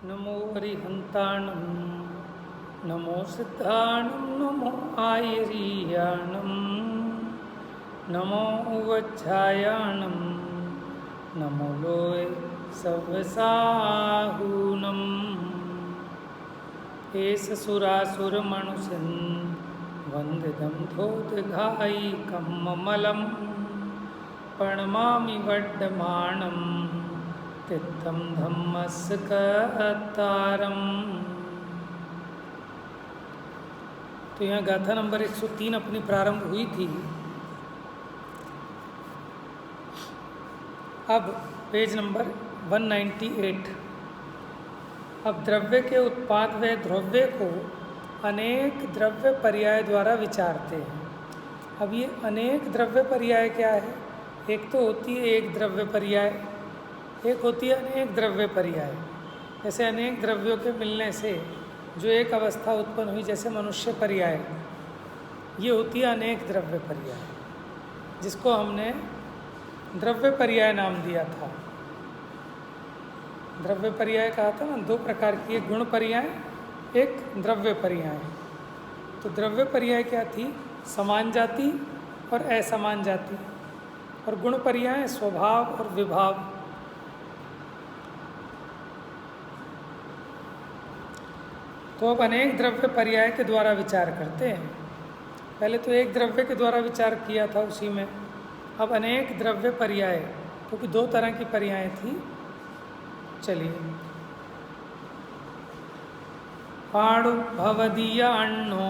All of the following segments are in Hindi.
नमो अरिहंताणं नमो सिद्धाणं नमो आयरीयाणं नमो वज्रायाणं नमो लोय सव्यसाहूनम् एष सुरासुरमनुषन् वन्दितं धोतघायिकं ममलं प्रणमामि वर्धमानं तित्थं धम्मस्य कर्तारम्। तो यहाँ गाथा नंबर 103 अपनी प्रारंभ हुई थी। अब पेज नंबर 198। अब द्रव्य के उत्पाद व द्रव्य को अनेक द्रव्य पर्याय द्वारा विचारते हैं। अब ये अनेक द्रव्य पर्याय क्या है? एक तो होती है एक द्रव्य पर्याय, एक होती है अनेक द्रव्य पर्याय। जैसे अनेक द्रव्यों के मिलने से जो एक अवस्था उत्पन्न हुई, जैसे मनुष्य पर्याय, ये होती है अनेक द्रव्य पर्याय, जिसको हमने द्रव्य पर्याय नाम दिया था। द्रव्य पर्याय कहा था ना, दो प्रकार की, एक गुण पर्याय, एक द्रव्य पर्याय। तो द्रव्य पर्याय क्या थी? समान जाति और असमान जाति, और गुण पर्याय स्वभाव और विभाव। तो अब अनेक द्रव्य पर्याय के द्वारा विचार करते हैं। पहले तो एक द्रव्य के द्वारा विचार किया था उसी में, अब अनेक द्रव्य पर्याय, क्योंकि दो तरह की पर्याय थी। चलिए, पाणु भवदीय अण्णो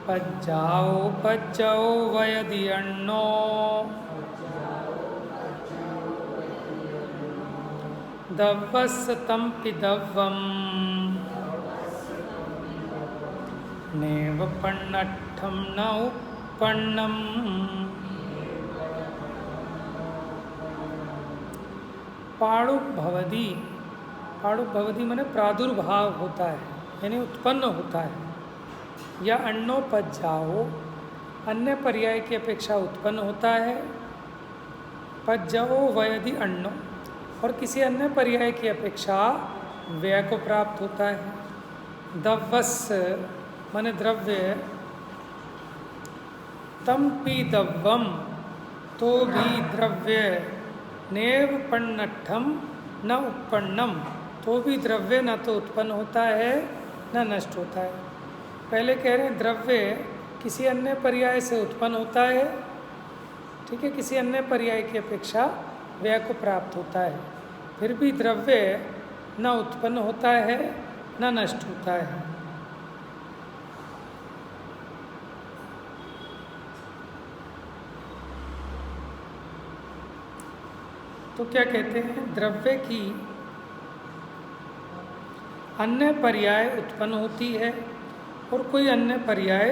पज्जाओ वयदि अण्णो दव्वस्य तम्पि दव्वम् नेव पण्णट्ठं न उपपन्नम्। पाणु भवदी, पाणु भवदी माने प्रादुर्भाव होता है, यानी उत्पन्न होता है। या अन्नोपज्जाओ, अन्य पर्याय की अपेक्षा उत्पन्न होता है। पज्जाओ वयदि अण्णो, और किसी अन्य पर्याय की अपेक्षा व्यय को प्राप्त होता है। दव्वस माने द्रव्य, तम्पि दव्वम, तो भी द्रव्य, नेव पण्णट्ठम न उपपन्नम, तो भी द्रव्य न तो उत्पन्न होता है न नष्ट होता है। पहले कह रहे हैं द्रव्य किसी अन्य पर्याय से उत्पन्न होता है, ठीक है, किसी अन्य पर्याय की अपेक्षा व्यय को प्राप्त होता है, फिर भी द्रव्य न उत्पन्न होता है न नष्ट होता है। तो क्या कहते हैं? द्रव्य की अन्य पर्याय उत्पन्न होती है और कोई अन्य पर्याय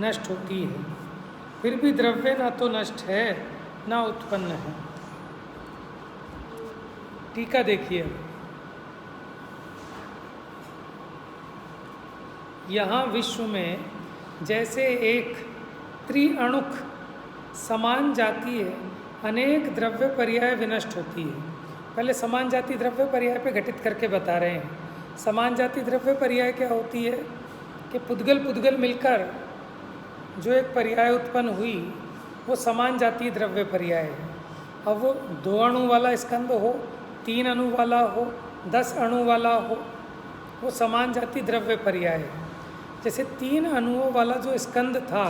नष्ट होती है, फिर भी द्रव्य ना तो नष्ट है ना उत्पन्न है। टीका देखिए, यहाँ विश्व में जैसे एक त्रिअणुक समान जाति है, अनेक द्रव्य पर्याय विनष्ट होती है। पहले समान जाति द्रव्य पर्याय पे घटित करके बता रहे हैं। समान जाति द्रव्य पर्याय क्या होती है कि पुद्गल पुद्गल मिलकर जो एक पर्याय उत्पन्न हुई वो समान जाति द्रव्य पर्याय है। अब वो 2 अणु वाला स्कंद हो, 3 अणु वाला हो, 10 अणु वाला हो, वो समान जाति द्रव्य पर्याय है। जैसे 3 अणुओं वाला जो स्कंद था,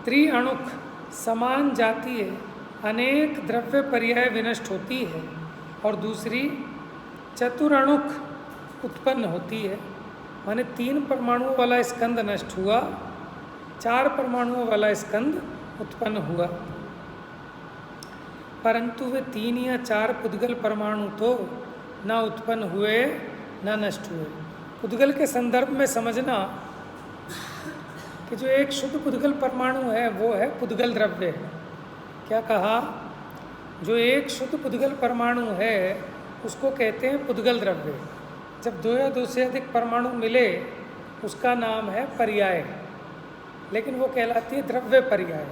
त्रिअणुक समान जातीय अनेक द्रव्य पर्याय विनष्ट होती है, और दूसरी चतुरणुक उत्पन्न होती है। माने 3 परमाणुओं वाला स्कंद नष्ट हुआ, 4 परमाणुओं वाला स्कंद उत्पन्न हुआ, परंतु वे 3 या 4 पुद्गल परमाणु तो न उत्पन्न हुए न नष्ट हुए। पुद्गल के संदर्भ में समझना कि जो एक शुद्ध पुद्गल परमाणु है वो है पुद्गल द्रव्य। क्या कहा? जो एक शुद्ध पुद्गल परमाणु है उसको कहते हैं पुद्गल द्रव्य। जब 2 या 2 से अधिक परमाणु मिले उसका नाम है पर्याय, लेकिन वो कहलाती है द्रव्य पर्याय।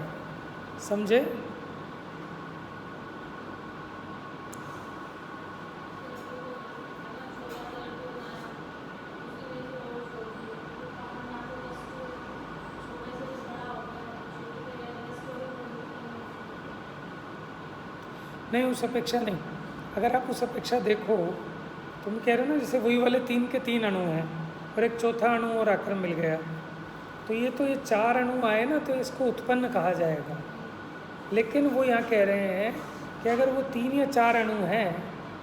समझे? नहीं, उस अपेक्षा नहीं। अगर आप उस अपेक्षा देखो, तुम कह रहे हो ना जैसे वही वाले 3 के 3 अणु हैं और एक चौथा अणु और आकर मिल गया, तो ये 4 अणु आए ना, तो इसको उत्पन्न कहा जाएगा। लेकिन वो यहाँ कह रहे हैं कि अगर वो 3 या 4 अणु हैं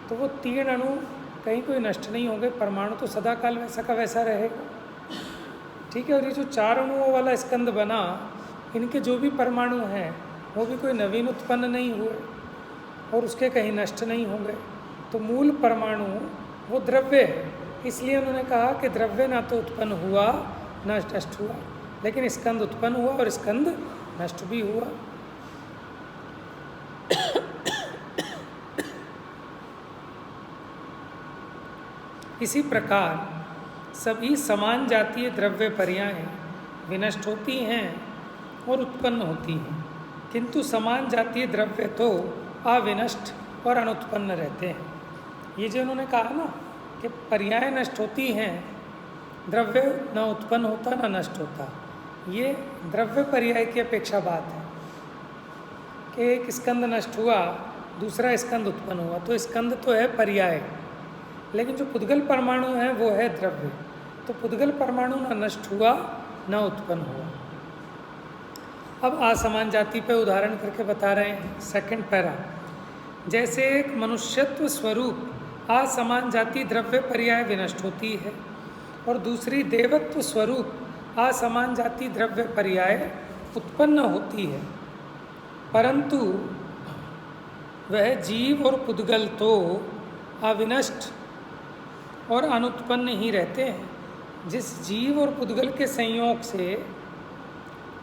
तो वो 3 अणु कहीं कोई नष्ट नहीं होंगे, परमाणु तो सदाकाल वैसा का वैसा रहेगा। ठीक है, और ये जो 4 अणुओं वाला स्कंद बना, इनके जो भी परमाणु हैं वो भी कोई नवीन उत्पन्न नहीं हुए और उसके कहीं नष्ट नहीं होंगे। तो मूल परमाणु वो द्रव्य है, इसलिए उन्होंने कहा कि द्रव्य ना तो उत्पन्न हुआ ना नष्ट हुआ, लेकिन स्कंद उत्पन्न हुआ और स्कंद नष्ट भी हुआ। इसी प्रकार सभी समान जातीय द्रव्य पर्यायें विनष्ट होती हैं और उत्पन्न होती हैं, किंतु समान जातीय द्रव्य तो अविनष्ट और अनुत्पन्न रहते हैं। ये जो उन्होंने कहा ना कि पर्याय नष्ट होती हैं, द्रव्य न उत्पन्न होता न नष्ट होता, ये द्रव्य पर्याय की अपेक्षा बात है कि एक स्कंद नष्ट हुआ, दूसरा स्कंद उत्पन्न हुआ, तो स्कंद तो है पर्याय, लेकिन जो पुद्गल परमाणु है वो है द्रव्य। तो पुद्गल परमाणु न नष्ट हुआ न उत्पन्न हुआ। अब असमान जाति पे उदाहरण करके बता रहे हैं, सेकंड पैरा। जैसे एक मनुष्यत्व स्वरूप असमान जाति द्रव्य पर्याय विनष्ट होती है और दूसरी देवत्व स्वरूप असमान जाति द्रव्य पर्याय उत्पन्न होती है, परंतु वह जीव और पुद्गल तो अविनष्ट और अनुत्पन्न ही रहते हैं। जिस जीव और पुद्गल के संयोग से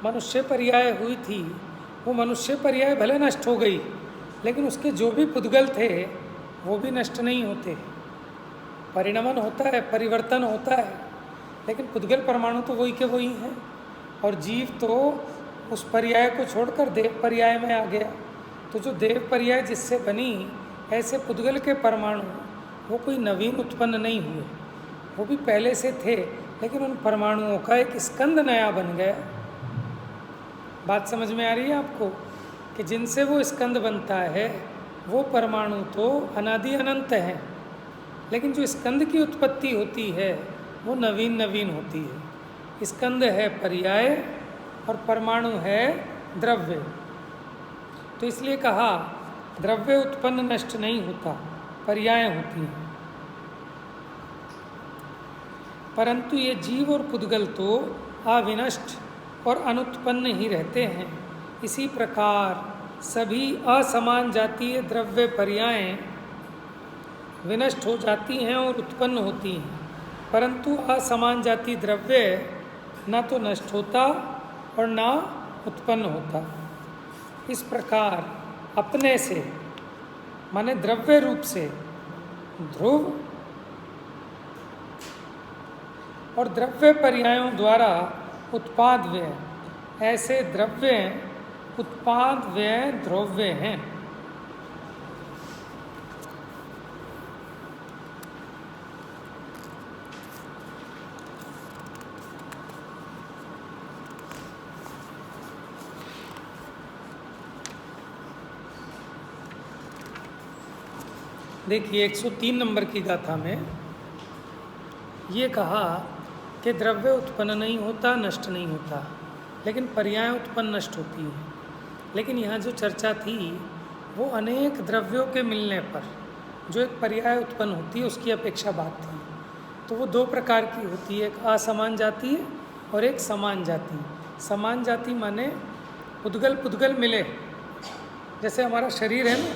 मनुष्य पर्याय हुई थी, वो मनुष्य पर्याय भले नष्ट हो गई, लेकिन उसके जो भी पुद्गल थे वो भी नष्ट नहीं होते। परिणमन होता है, परिवर्तन होता है, लेकिन पुद्गल परमाणु तो वही के वही हैं, और जीव तो उस पर्याय को छोड़कर देव पर्याय में आ गया। तो जो देव पर्याय जिससे बनी, ऐसे पुद्गल के परमाणु वो कोई नवीन उत्पन्न नहीं हुए, वो भी पहले से थे, लेकिन उन परमाणुओं का एक स्कंद नया बन गया। बात समझ में आ रही है आपको कि जिनसे वो स्कंद बनता है वो परमाणु तो अनादि अनंत हैं, लेकिन जो स्कंद की उत्पत्ति होती है वो नवीन नवीन होती है। स्कंद है पर्याय और परमाणु है द्रव्य। तो इसलिए कहा द्रव्य उत्पन्न नष्ट नहीं होता, पर्याय होती हैं, परंतु ये जीव और पुद्गल तो अविनष्ट और अनुत्पन्न ही रहते हैं। इसी प्रकार सभी असमान जातीय द्रव्य पर्यायें विनष्ट हो जाती हैं और उत्पन्न होती हैं, परंतु असमान जातीय द्रव्य न तो नष्ट होता और न उत्पन्न होता। इस प्रकार अपने से माने द्रव्य रूप से ध्रुव और द्रव्य पर्यायों द्वारा उत्पाद व्यय, ऐसे द्रव्य उत्पाद व्यय द्रव्य हैं। देखिए 103 नंबर की गाथा में ये कहा कि द्रव्य उत्पन्न नहीं होता, नष्ट नहीं होता, लेकिन पर्याय उत्पन्न नष्ट होती है। लेकिन यहाँ जो चर्चा थी वो अनेक द्रव्यों के मिलने पर जो एक पर्याय उत्पन्न होती है उसकी अपेक्षा बात थी। तो वो 2 प्रकार की होती है, एक असमान जाति और एक समान जाति। समान जाति माने पुद्गल पुद्गल मिले, जैसे हमारा शरीर है ना,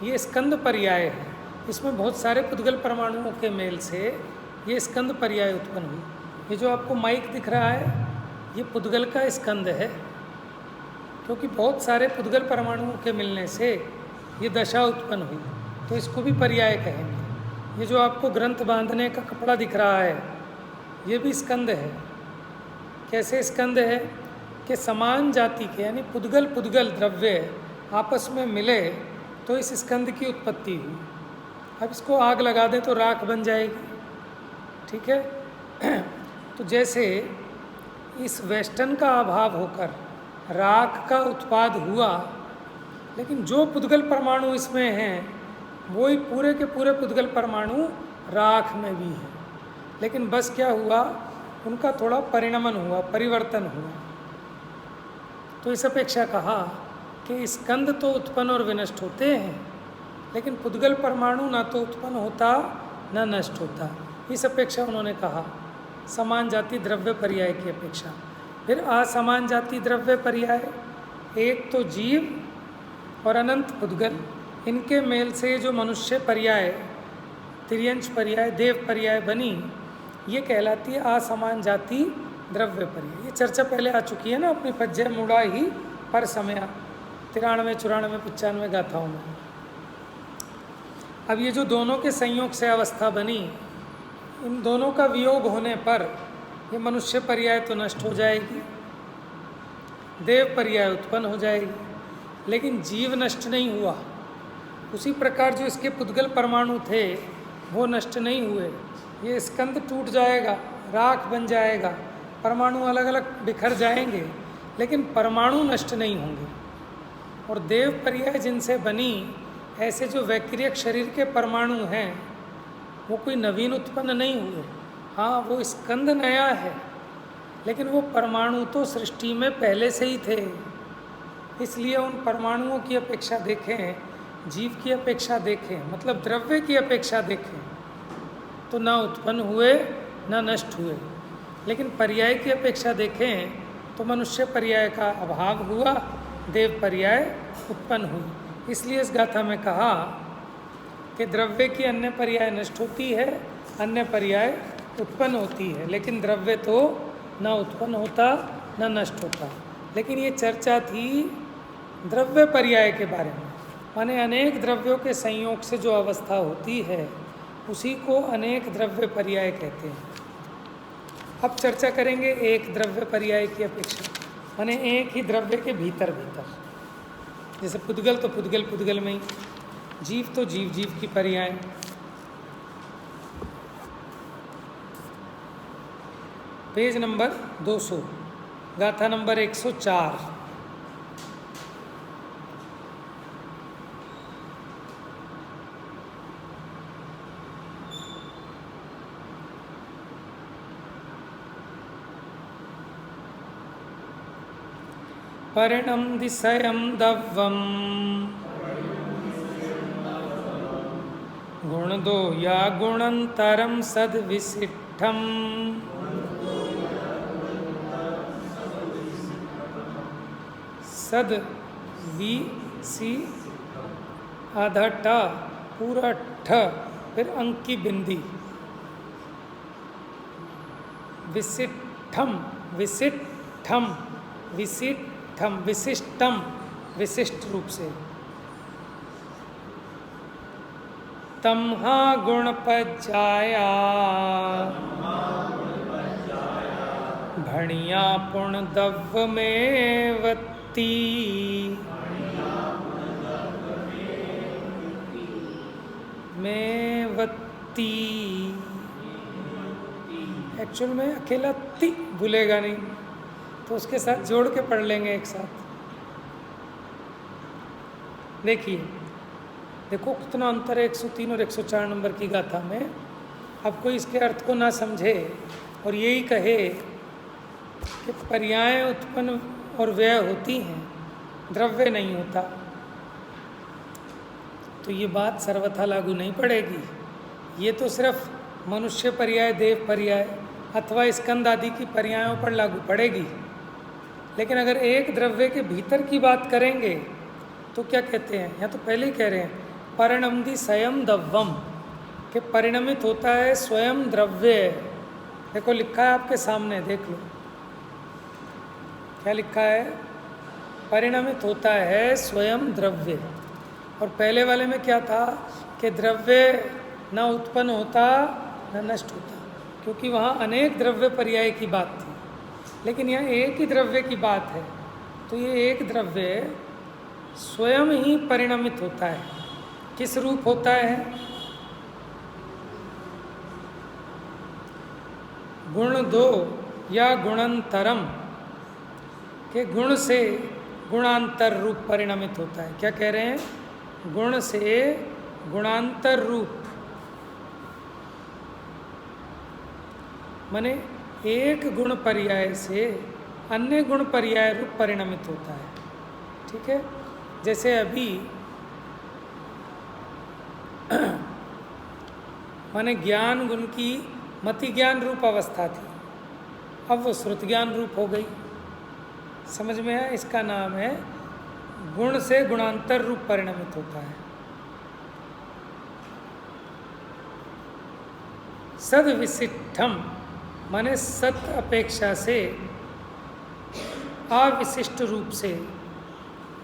ये स्कंद पर्याय है, इसमें बहुत सारे पुद्गल परमाणुओं के मेल से ये स्कंद पर्याय उत्पन्न हुई। ये जो आपको माइक दिख रहा है ये पुद्गल का स्कंद है, क्योंकि बहुत सारे पुद्गल परमाणुओं के मिलने से ये दशा उत्पन्न हुई, तो इसको भी पर्याय कहेंगे। ये जो आपको ग्रंथ बांधने का कपड़ा दिख रहा है ये भी स्कंद है। कैसे स्कंद है कि समान जाति के यानी पुद्गल पुद्गल द्रव्य आपस में मिले तो इस स्कंद की उत्पत्ति हुई। अब इसको आग लगा दें तो राख बन जाएगी, ठीक है। तो जैसे इस वेस्टर्न का अभाव होकर राख का उत्पाद हुआ, लेकिन जो पुद्गल परमाणु इसमें हैं वही पूरे के पूरे पुद्गल परमाणु राख में भी हैं, लेकिन बस क्या हुआ, उनका थोड़ा परिणमन हुआ, परिवर्तन हुआ। तो इस अपेक्षा कहा कि स्कंद तो उत्पन्न और विनष्ट होते हैं, लेकिन पुद्गल परमाणु ना तो उत्पन्न होता न नष्ट होता। इस अपेक्षा उन्होंने कहा समान जाति द्रव्य पर्याय की अपेक्षा। फिर असमान जाति द्रव्य पर्याय, एक तो जीव और अनंत पुद्गल, इनके मेल से जो मनुष्य पर्याय, तिर्यंश पर्याय, देव पर्याय बनी, ये कहलाती है असमान जाति द्रव्य पर्याय। ये चर्चा पहले आ चुकी है ना अपनी पज्जय मुड़ा ही पर समय 93, 94, 95 गाथाओं में। अब ये जो दोनों के संयोग से अवस्था बनी, इन दोनों का वियोग होने पर ये मनुष्य पर्याय तो नष्ट हो जाएगी, देव पर्याय उत्पन्न हो जाएगी, लेकिन जीव नष्ट नहीं हुआ। उसी प्रकार जो इसके पुद्गल परमाणु थे वो नष्ट नहीं हुए। ये स्कंद टूट जाएगा, राख बन जाएगा, परमाणु अलग अलग बिखर जाएंगे, लेकिन परमाणु नष्ट नहीं होंगे। और देव पर्याय जिनसे बनी, ऐसे जो वैक्रियक शरीर के परमाणु हैं वो कोई नवीन उत्पन्न नहीं हुए। हाँ, वो स्कंद नया है, लेकिन वो परमाणु तो सृष्टि में पहले से ही थे। इसलिए उन परमाणुओं की अपेक्षा देखें, जीव की अपेक्षा देखें, मतलब द्रव्य की अपेक्षा देखें, तो ना उत्पन्न हुए ना नष्ट हुए। लेकिन पर्याय की अपेक्षा देखें तो मनुष्य पर्याय का अभाव हुआ, देव पर्याय उत्पन्न हुई। इसलिए इस गाथा में कहा कि द्रव्य की अन्य पर्याय नष्ट होती है, अन्य पर्याय उत्पन्न होती है, लेकिन द्रव्य तो न उत्पन्न होता न नष्ट होता। लेकिन ये चर्चा थी द्रव्य पर्याय के बारे में, माने अनेक द्रव्यों के संयोग से जो अवस्था होती है उसी को अनेक द्रव्य पर्याय कहते हैं। अब चर्चा करेंगे एक द्रव्य पर्याय की अपेक्षा, माने एक ही द्रव्य के भीतर भीतर। जैसे पुद्गल तो पुद्गल पुद्गल में ही, जीव तो जीव जीव की पर्याय। पेज नंबर 200, गाथा नंबर 104। परिणम दिशयम दव्वम गुण दो या गुणंतरम सद्विशिष्टम सद वी सी आधा ट पूरा ठ फिर अंक की बिंदी। विशिष्टम विशिष्टम विशिष्टम विशिष्टम विशिष्ट रूप से। तमहा गुण पज्जाया भणिया पुण दव्व में वत्ती में वत्ती। एक्चुअल में अकेला ती भूलेगा नहीं, तो उसके साथ जोड़ के पढ़ लेंगे एक साथ। देखिए, देखो कितना अंतर है 103 और 104 नंबर की गाथा में। अब कोई इसके अर्थ को ना समझे और यही कहे कि पर्याय उत्पन्न और व्यय होती हैं, द्रव्य नहीं होता, तो ये बात सर्वथा लागू नहीं पड़ेगी। ये तो सिर्फ मनुष्य पर्याय, देव पर्याय अथवा स्कंद आदि की पर्यायों पर लागू पड़ेगी। लेकिन अगर एक द्रव्य के भीतर की बात करेंगे तो क्या कहते हैं, या तो पहले ही कह रहे हैं परिणमति स्वयं दव्वम, कि परिणमित होता है स्वयं द्रव्य। देखो लिखा है आपके सामने, देख लो क्या लिखा है, परिणमित होता है स्वयं द्रव्य। और पहले वाले में क्या था कि द्रव्य न उत्पन्न होता न नष्ट होता, क्योंकि वहाँ अनेक द्रव्य पर्याय की बात थी। लेकिन यहाँ एक ही द्रव्य की बात है, तो ये एक द्रव्य स्वयं ही परिणमित होता है। किस रूप होता है, गुण दो या गुणंतरम, के गुण से गुणांतर रूप परिणमित होता है। क्या कह रहे हैं? गुण से गुणांतर रूप, माने एक गुण पर्याय से अन्य गुण पर्याय रूप परिणमित होता है। ठीक है, जैसे अभी माने ज्ञान गुण की मति ज्ञान रूप अवस्था थी, अब वो श्रुत ज्ञान रूप हो गई। समझ में आया? इसका नाम है गुण से गुणांतर रूप परिणमित होता है। सद विशिष्टम माने सत अपेक्षा से अविशिष्ट रूप से,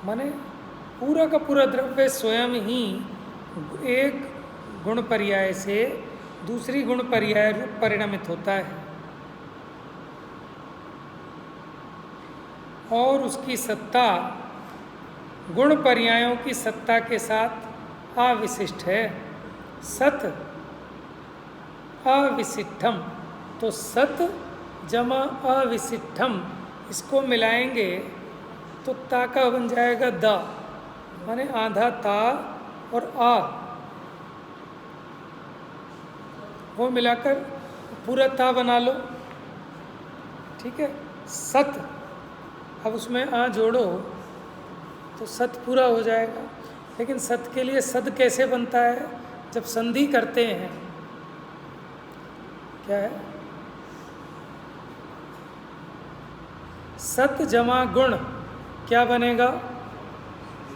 माने पूरा का पूरा द्रव्य स्वयं ही एक गुण पर्याय से दूसरी गुण पर्याय रूप परिणमित होता है और उसकी सत्ता गुण पर्यायों की सत्ता के साथ अविशिष्ट है। सत अविशिष्टम, तो सत जमा अविशिष्टम, इसको मिलाएंगे तो ता का बन जाएगा द, माने आधा ता और आ, वो मिलाकर पूरा ता बना लो। ठीक है, सत, अब उसमें आ जोड़ो तो सत पूरा हो जाएगा। लेकिन सत के लिए सद कैसे बनता है? जब संधि करते हैं, क्या है? सत जमा गुण क्या बनेगा?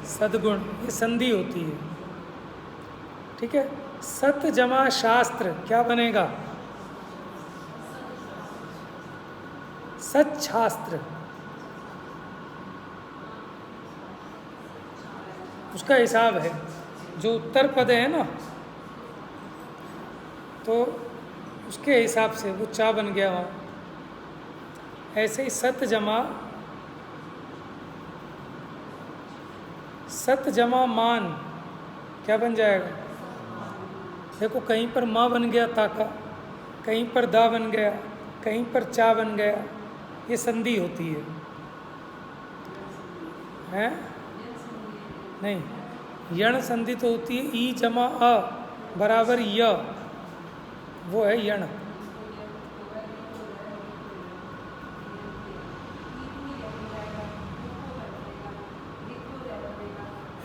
सदगुण, ये संधि होती है। ठीक है, सत जमा शास्त्र क्या बनेगा? सच्छास्त्र। उसका हिसाब है, जो उत्तर पद है ना, तो उसके हिसाब से वो चा बन गया वहाँ। ऐसे ही सत जमा मान क्या बन जाएगा? देखो, कहीं पर माँ बन गया ताका, कहीं पर दा बन गया, कहीं पर चा बन गया, ये संधि होती है। हैं? नहीं, यण संधि तो होती है ई जमा अ बराबर य, वो है यण।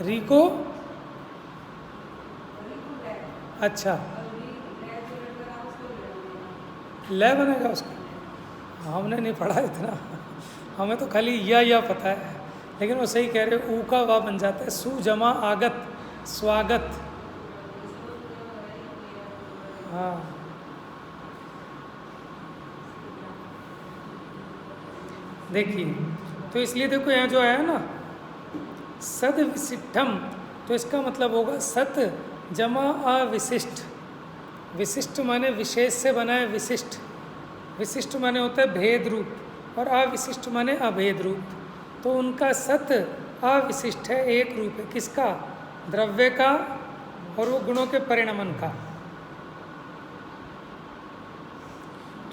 रिको, अच्छा, ले बनेगा उसका। हमने नहीं पढ़ा इतना, हमें तो खाली या पता है। लेकिन वो सही कह रहे हो, ऊ का वा बन जाता है। सु जमा आगत, स्वागत। हाँ, देखिए, तो इसलिए देखो यहाँ जो आया ना सद विशिष्टम, तो इसका मतलब होगा सत जमा अविशिष्ट। विशिष्ट माने विशेष से बना है विशिष्ट। विशिष्ट माने होता है भेद रूप, और अविशिष्ट माने अभेद रूप। तो उनका सत अविशिष्ट है, एक रूप है। किसका? द्रव्य का और वो गुणों के परिणमन का।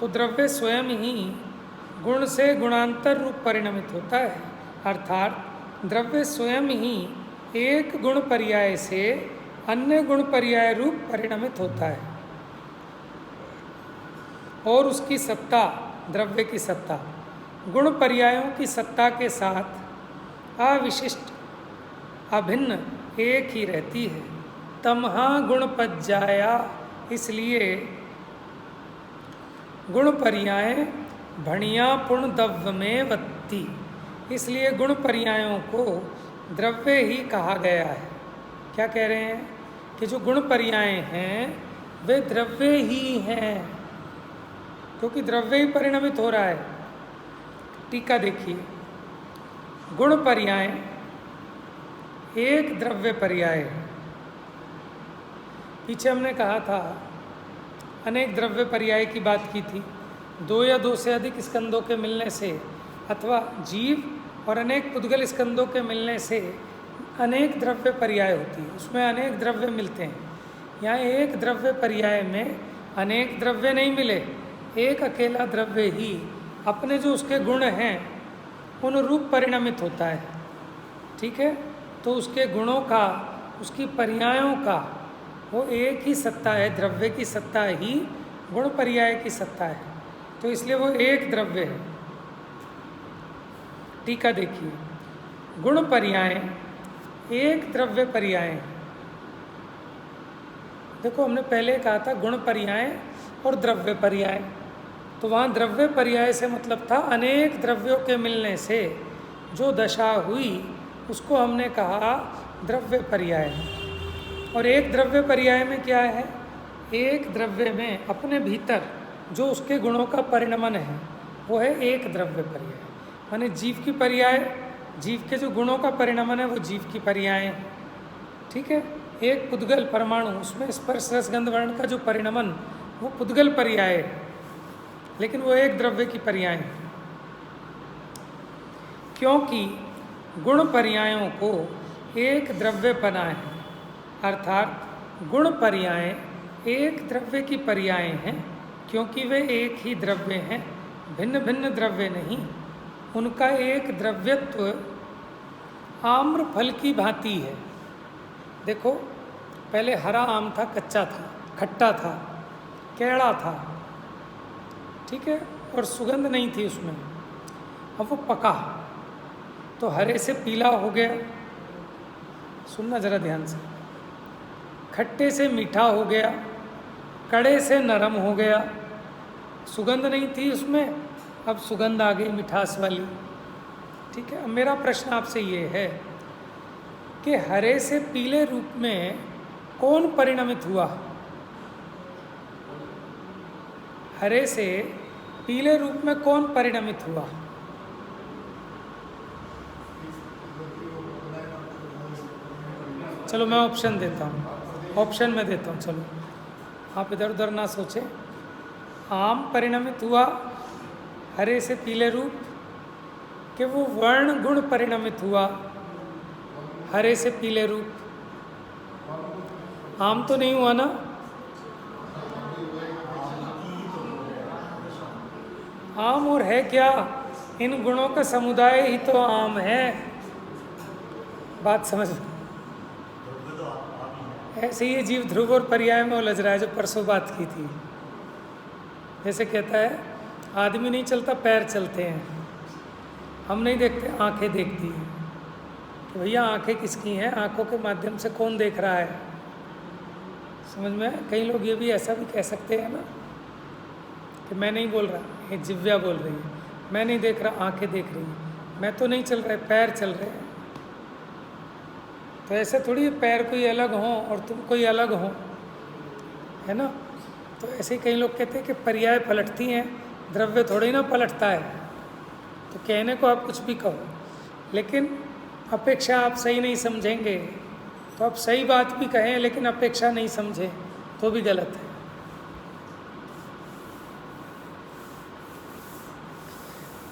तो द्रव्य स्वयं ही गुण से गुणांतर रूप परिणमित होता है, अर्थात द्रव्य स्वयं ही एक गुण पर्याय से अन्य गुण पर्याय रूप परिणमित होता है और उसकी सत्ता, द्रव्य की सत्ता, गुण पर्यायों की सत्ता के साथ अविशिष्ट अभिन्न एक ही रहती है। तमहा गुण पज्जाया, इसलिए गुण पर्याय भणिया पुण्य द्रव्य में वत्ती, इसलिए गुण पर्यायों को द्रव्य ही कहा गया है। क्या कह रहे हैं? कि जो गुण पर्याय हैं वे द्रव्य ही हैं, क्योंकि द्रव्य ही परिणमित हो रहा है। टीका देखिए, गुण पर्याय एक द्रव्य पर्याय है। पीछे हमने कहा था अनेक द्रव्य पर्याय की बात की थी। दो या दो से अधिक स्कंदों के मिलने से अथवा जीव और अनेक पुद्गल स्कंदों के मिलने से अनेक द्रव्य पर्याय होती है, उसमें अनेक द्रव्य मिलते हैं। यहाँ एक द्रव्य पर्याय में अनेक द्रव्य नहीं मिले, एक अकेला द्रव्य ही अपने जो उसके गुण हैं उन रूप परिणमित होता है। ठीक है, तो उसके गुणों का, उसकी पर्यायों का वो एक ही सत्ता है, द्रव्य की सत्ता ही गुण पर्याय की सत्ता है, तो इसलिए वो एक द्रव्य है। टीका देखिए, गुण पर्याय एक द्रव्य पर्याय है। देखो हमने पहले कहा था गुण पर्याय और द्रव्य पर्याय, तो वहाँ द्रव्य पर्याय से मतलब था अनेक द्रव्यों के मिलने से जो दशा हुई उसको हमने कहा द्रव्य पर्याय। और एक द्रव्य पर्याय में क्या है, एक द्रव्य में अपने भीतर जो उसके गुणों का परिणमन है वो है एक द्रव्य पर्याय। माने जीव की पर्याय, जीव के जो गुणों का परिणमन है वो जीव की पर्याय है। ठीक है, एक पुद्गल परमाणु, उसमें स्पर्श रस गंध वर्ण का जो परिणमन वो पुद्गल पर्याय है, लेकिन वो एक द्रव्य की पर्याय है, क्योंकि गुण पर्यायों को एक द्रव्य बना है। अर्थात गुण पर्याय एक द्रव्य की पर्याय हैं, क्योंकि वे एक ही द्रव्य हैं, भिन्न भिन्न द्रव्य नहीं। उनका एक द्रव्यत्व आम्र फल की भांति है। देखो पहले हरा आम था, कच्चा था, खट्टा था, कैड़ा था, ठीक है, और सुगंध नहीं थी उसमें। अब वो पका तो हरे से पीला हो गया, सुनना जरा ध्यान से, खट्टे से मीठा हो गया, कड़े से नरम हो गया, सुगंध नहीं थी उसमें, अब सुगंध आ गई मिठास वाली। ठीक है, अब मेरा प्रश्न आपसे ये है कि हरे से पीले रूप में कौन परिणमित हुआ? हरे से पीले रूप में कौन परिणमित हुआ? चलो मैं ऑप्शन देता हूँ, ऑप्शन में देता हूँ, चलो आप इधर उधर ना सोचें। आम परिणमित हुआ हरे से पीले रूप, कि वो वर्ण गुण परिणमित हुआ हरे से पीले रूप? आम तो नहीं हुआ ना? आम और है क्या? इन गुणों का समुदाय ही तो आम है। बात समझ, ऐसे ही जीव ध्रुव और पर्याय में उलझ रहा है, जो परसों बात की थी। जैसे कहता है आदमी नहीं चलता, पैर चलते हैं, हम नहीं देखते, आंखें देखती हैं। तो भैया आंखें किसकी हैं? आंखों के माध्यम से कौन देख रहा है? समझ में? कई लोग ये भी ऐसा भी कह सकते हैं ना कि मैं नहीं बोल रहा, ये जिव्या बोल रही है, मैं नहीं देख रहा, आंखें देख रही हैं, मैं तो नहीं चल रहा, पैर चल रहे हैं। तो ऐसे थोड़ी पैर कोई अलग हो और तुम कोई अलग हो, है ना? तो ऐसे ही कई लोग कहते हैं कि पर्याय पलटती हैं, द्रव्य थोड़ी ना पलटता है। तो कहने को आप कुछ भी कहो, लेकिन अपेक्षा आप सही नहीं समझेंगे, तो आप सही बात भी कहें लेकिन अपेक्षा नहीं समझें तो भी गलत है।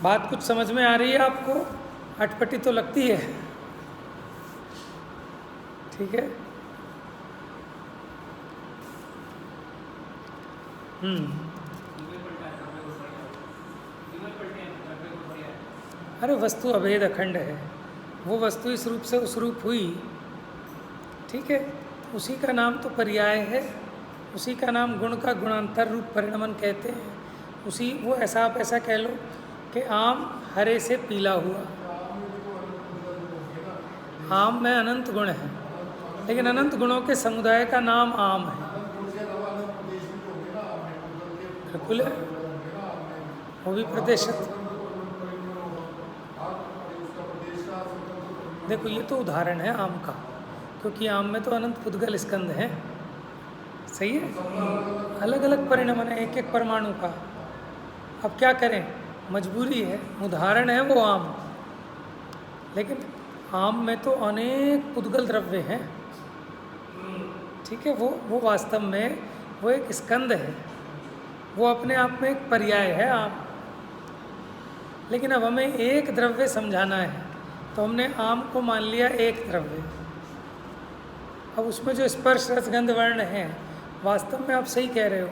बात कुछ समझ में आ रही है आपको? अटपटी तो लगती है, ठीक है? अरे वस्तु अभेद अखंड है, वो वस्तु इस रूप से उस रूप हुई, ठीक है, उसी का नाम तो पर्याय है, उसी का नाम गुण का गुणांतर रूप परिणमन कहते हैं। उसी वो ऐसा, आप ऐसा कह लो कि आम हरे से पीला हुआ। आम में अनंत गुण है, लेकिन अनंत गुणों के समुदाय का नाम आम है। बिल्कुल है, वो भी प्रतिशत। देखो ये तो उदाहरण है आम का, क्योंकि आम में तो अनंत पुद्गल स्कंद हैं, सही है, अलग अलग परिणमन है एक एक परमाणु का। अब क्या करें, मजबूरी है, उदाहरण है वो आम, लेकिन आम में तो अनेक पुद्गल द्रव्य हैं, ठीक है। वो वास्तव में वो एक स्कंद है, वो अपने आप में एक पर्याय है आम। लेकिन अब हमें एक द्रव्य समझाना है, तो हमने आम को मान लिया एक द्रव्य। अब उसमें जो स्पर्श रस गंध वर्ण हैं, वास्तव में आप सही कह रहे हो,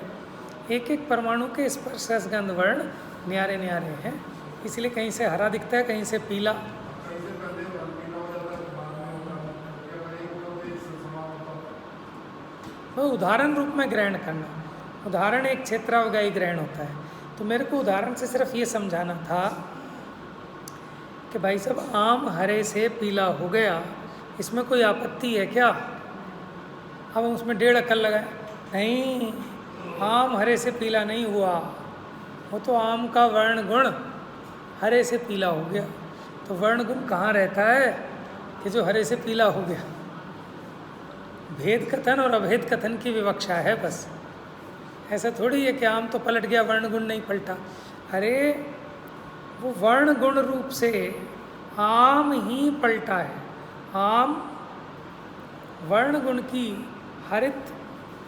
एक एक परमाणु के स्पर्श रस गंध वर्ण न्यारे न्यारे हैं, इसलिए कहीं से हरा दिखता है, कहीं से पीला। वो उदाहरण रूप में ग्रहण करना। उदाहरण एक क्षेत्रावगाही ग्रहण होता है। तो मेरे को उदाहरण से सिर्फ ये समझाना था कि भाई साहब आम हरे से पीला हो गया, इसमें कोई आपत्ति है क्या? अब हम उसमें 1.5 अकल लगाए, नहीं, आम हरे से पीला नहीं हुआ, वो तो आम का वर्ण गुण हरे से पीला हो गया। तो वर्ण गुण कहाँ रहता है कि जो हरे से पीला हो गया? भेद कथन और अभेद कथन की विवक्षा है बस। ऐसा थोड़ी है कि आम तो पलट गया, वर्ण गुण नहीं पलटा। अरे वो वर्ण गुण रूप से आम ही पलटा है। आम वर्ण गुण की हरित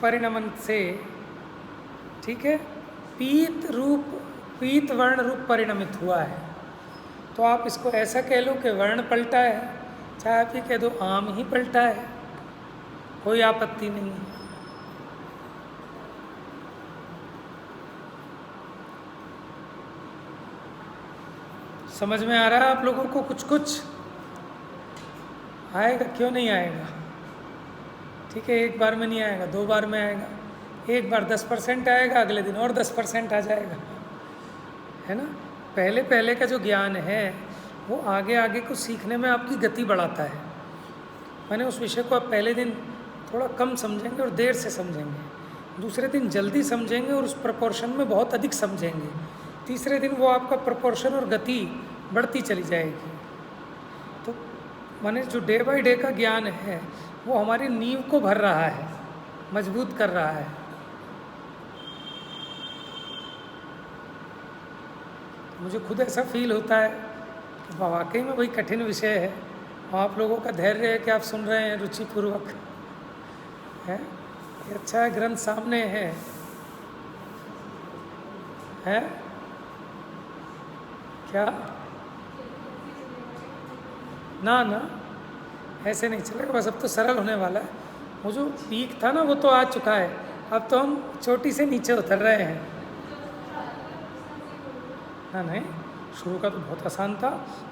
परिणमन से, ठीक है, पीत वर्ण रूप परिणमित हुआ है। तो आप इसको ऐसा कह लो कि वर्ण पलटा है, चाहे आप ये कह दो आम ही पलटा है, कोई आपत्ति नहीं है। समझ में आ रहा है आप लोगों को? कुछ आएगा, क्यों नहीं आएगा? ठीक है, एक बार में नहीं आएगा, 2 बार में आएगा। एक बार 10% आएगा, अगले दिन और 10% आ जाएगा, है ना। पहले पहले का जो ज्ञान है वो आगे आगे को सीखने में आपकी गति बढ़ाता है। मैंने उस विषय को आप पहले दिन थोड़ा कम समझेंगे और देर से समझेंगे, दूसरे दिन जल्दी समझेंगे और उस प्रपोर्शन में बहुत अधिक समझेंगे, तीसरे दिन वो आपका प्रपोर्शन और गति बढ़ती चली जाएगी। तो माने जो डे बाय डे का ज्ञान है वो हमारी नींव को भर रहा है, मजबूत कर रहा है। मुझे खुद ऐसा फील होता है कि वाकई में वही कठिन विषय है। आप लोगों का धैर्य है कि आप सुन रहे हैं रुचिपूर्वक, है ये अच्छा है। ग्रंथ सामने है क्या? ना ऐसे नहीं चलेगा, बस अब तो सरल होने वाला है। वो जो पीक था ना वो तो आ चुका है, अब तो हम चोटी से नीचे उतर रहे हैं। ना नहीं, शुरू का तो बहुत आसान था।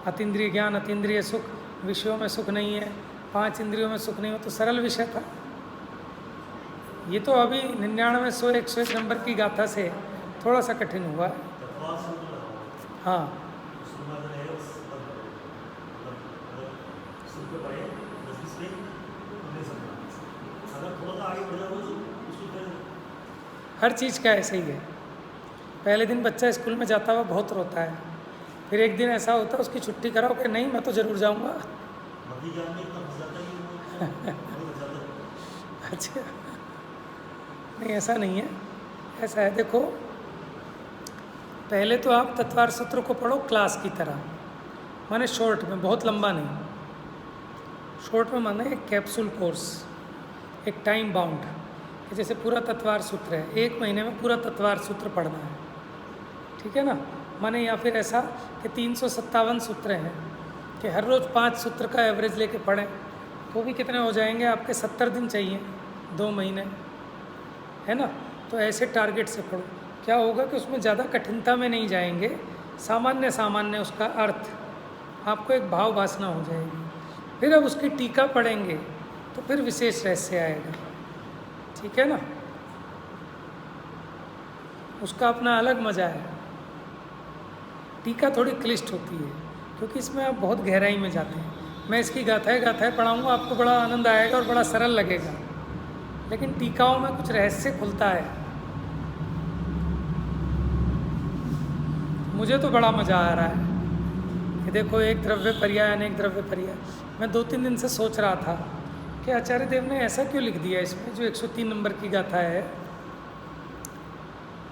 अतीन्द्रिय ज्ञान, अतीन्द्रिय सुख, विषयों में सुख नहीं है, 5 इंद्रियों में सुख नहीं हो, तो सरल विषय था। ये तो अभी 99, 100, 101 नंबर की गाथा से थोड़ा सा कठिन हुआ है। हाँ, हर चीज़ का ऐसे ही है। पहले दिन बच्चा स्कूल में जाता हुआ बहुत रोता है, फिर एक दिन ऐसा होता है उसकी छुट्टी कराओ कि नहीं मैं तो ज़रूर जाऊँगा। अच्छा, नहीं ऐसा नहीं है, ऐसा है। देखो, पहले तो आप तत्वार सूत्र को पढ़ो क्लास की तरह, माने शॉर्ट में, बहुत लंबा नहीं। शॉर्ट में माने एक कैप्सूल कोर्स, एक टाइम बाउंड, कि जैसे पूरा तत्वार सूत्र है, 1 महीने में पूरा तत्वार सूत्र पढ़ना है, ठीक है ना। माने या फिर ऐसा कि 357 सूत्र हैं कि हर रोज़ 5 सूत्र का एवरेज लेके पढ़ें, तो भी कितने हो जाएंगे आपके? 70 दिन चाहिए, 2 महीने, है ना। तो ऐसे टारगेट से पढ़ो। क्या होगा कि उसमें ज़्यादा कठिनता में नहीं जाएंगे, सामान्य उसका अर्थ आपको एक भाव वासना हो जाएगी। फिर अब उसकी टीका पढ़ेंगे तो फिर विशेष रहस्य आएगा, ठीक है ना। उसका अपना अलग मज़ा है। टीका थोड़ी क्लिष्ट होती है क्योंकि इसमें आप बहुत गहराई में जाते हैं। मैं इसकी गाथाएँ पढ़ाऊँगा, आपको बड़ा आनंद आएगा और बड़ा सरल लगेगा, लेकिन टीकाओं में कुछ रहस्य खुलता है। मुझे तो बड़ा मज़ा आ रहा है कि देखो, एक द्रव्य पर्याय अनेक द्रव्य पर्याय। मैं 2-3 दिन से सोच रहा था कि आचार्य देव ने ऐसा क्यों लिख दिया इसमें, जो 103 नंबर की गाथा है,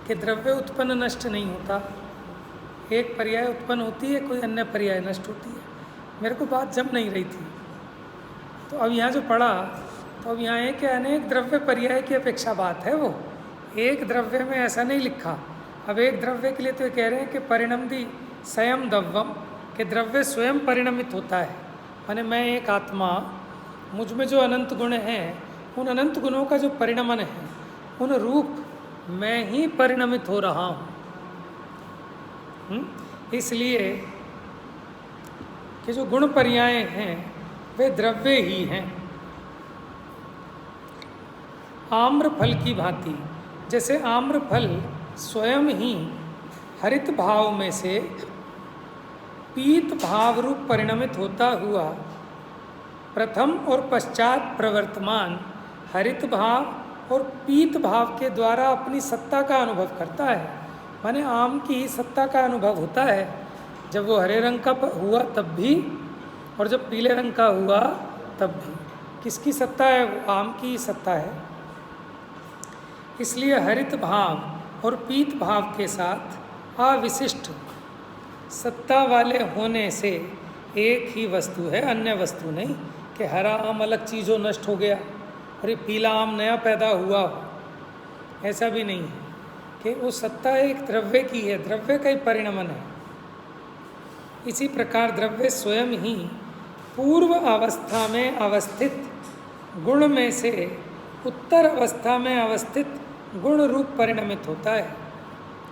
कि द्रव्य उत्पन्न नष्ट नहीं होता, एक पर्याय उत्पन्न होती है, कोई अन्य पर्याय नष्ट होती है। मेरे को बात जम नहीं रही थी। तो अब यहाँ जो पढ़ा, तो अब यहाँ है कि अनेक द्रव्य पर्याय की अपेक्षा बात है, वो एक द्रव्य में ऐसा नहीं लिखा। अब एक द्रव्य के लिए तो ये कह रहे हैं कि परिणमति स्वयं द्रव्यम, कि द्रव्य स्वयं परिणमित होता है। माने मैं एक आत्मा, मुझ में जो अनंत गुण हैं, उन अनंत गुणों का जो परिणमन है, उन रूप मैं ही परिणमित हो रहा हूँ। इसलिए कि जो गुण पर्याय हैं वे द्रव्य ही हैं। आम्र फल की भांति, जैसे आम्र फल स्वयं ही हरित भाव में से पीत भाव रूप परिणमित होता हुआ प्रथम और पश्चात प्रवर्तमान हरित भाव और पीत भाव के द्वारा अपनी सत्ता का अनुभव करता है। माने आम की सत्ता का अनुभव होता है, जब वो हरे रंग का हुआ तब भी और जब पीले रंग का हुआ तब भी। किसकी सत्ता है? वो आम की ही सत्ता है। इसलिए हरित भाव और पीत भाव के साथ अविशिष्ट सत्ता वाले होने से एक ही वस्तु है, अन्य वस्तु नहीं कि हरा आम अलग चीज़ हो, नष्ट हो गया, और ये पीला आम नया पैदा हुआ हो, ऐसा भी नहीं है कि वो सत्ता एक द्रव्य की है, द्रव्य का ही परिणमन है। इसी प्रकार द्रव्य स्वयं ही पूर्व अवस्था में अवस्थित गुण में से उत्तर अवस्था में अवस्थित गुण रूप परिणमित होता है।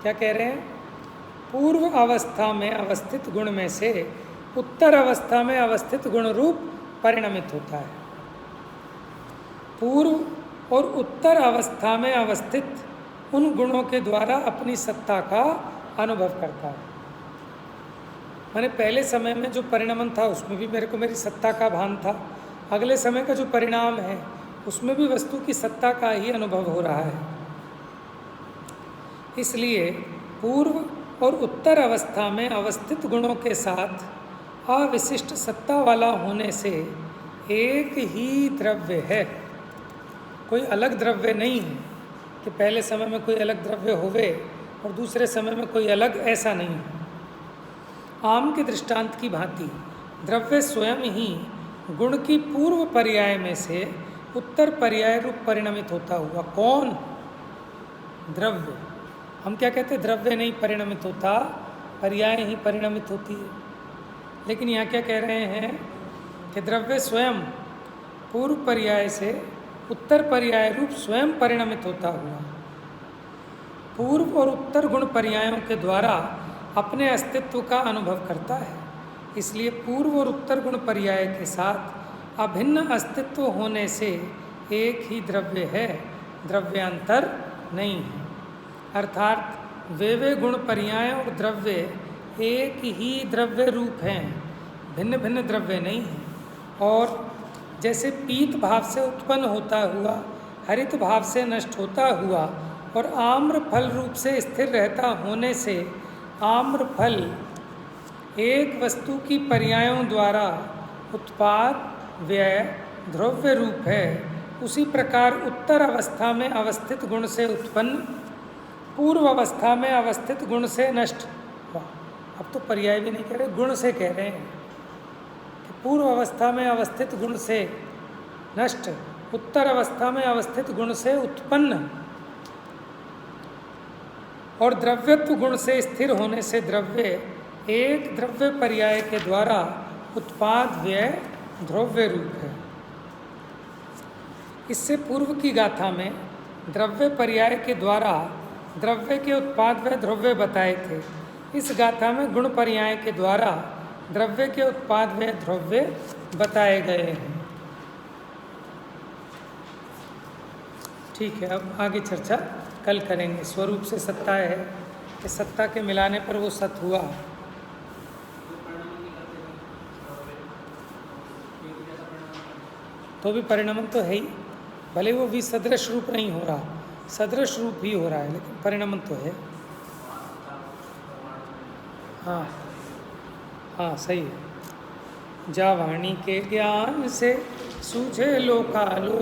क्या कह रहे हैं? पूर्व अवस्था में अवस्थित गुण में से उत्तर अवस्था में अवस्थित गुण रूप परिणमित होता है। पूर्व और उत्तर अवस्था में अवस्थित उन गुणों के द्वारा अपनी सत्ता का अनुभव करता है। मैंने पहले समय में जो परिणमन था उसमें भी मेरे को मेरी सत्ता का भान था, अगले समय का जो परिणाम है उसमें भी वस्तु की सत्ता का ही अनुभव हो रहा है। इसलिए पूर्व और उत्तर अवस्था में अवस्थित गुणों के साथ अविशिष्ट सत्ता वाला होने से एक ही द्रव्य है, कोई अलग द्रव्य नहीं है कि पहले समय में कोई अलग द्रव्य होवे और दूसरे समय में कोई अलग, ऐसा नहीं है। आम के दृष्टांत की भांति द्रव्य स्वयं ही गुण की पूर्व पर्याय में से उत्तर पर्याय रूप परिणमित होता हुआ। कौन? द्रव्य। हम क्या कहते हैं? द्रव्य नहीं परिणमित होता, पर्याय ही परिणमित होती है। लेकिन यहाँ क्या कह रहे हैं कि द्रव्य स्वयं पूर्व पर्याय से उत्तर पर्याय रूप स्वयं परिणमित होता हुआ पूर्व और उत्तर गुण पर्यायों के द्वारा अपने अस्तित्व का अनुभव करता है। इसलिए पूर्व और उत्तर गुण पर्याय के साथ अभिन्न अस्तित्व होने से एक ही द्रव्य है, द्रव्यांतर नहीं है। अर्थात वे गुण पर्याय और द्रव्य एक ही द्रव्य रूप हैं, भिन्न भिन्न द्रव्य नहीं हैं। और जैसे पीत भाव से उत्पन्न होता हुआ हरित भाव से नष्ट होता हुआ और आम्र फल रूप से स्थिर रहता होने से आम्र फल एक वस्तु की पर्यायों द्वारा उत्पाद व्यय द्रव्य रूप है, उसी प्रकार उत्तर अवस्था में अवस्थित गुण से उत्पन्न पूर्व अवस्था में अवस्थित गुण से नष्ट हुआ। अब तो पर्याय भी नहीं कह रहे, गुण से कह रहे हैं कि पूर्व अवस्था में अवस्थित गुण से नष्ट, उत्तर अवस्था में अवस्थित गुण से उत्पन्न और द्रव्यत्व गुण से स्थिर होने से द्रव्य एक द्रव्य पर्याय के द्वारा उत्पाद व्यय द्रव्य रूप है। इससे पूर्व की गाथा में द्रव्य पर्याय के द्वारा द्रव्य के उत्पाद व द्रव्य बताए थे। इस गाथा में गुण पर्याय के द्वारा द्रव्य के उत्पाद व द्रव्य बताए गए हैं। ठीक है, अब आगे चर्चा कल करेंगे। स्वरूप से सत्ता है कि सत्ता के मिलाने पर वो सत हुआ। तो भी परिणमन तो है ही, भले वो भी सदृश रूप नहीं हो रहा, सदृश रूप ही हो रहा है, लेकिन परिणमन तो है। हाँ हाँ, सही है। जा वाणी के ज्ञान से सूझे लोकालो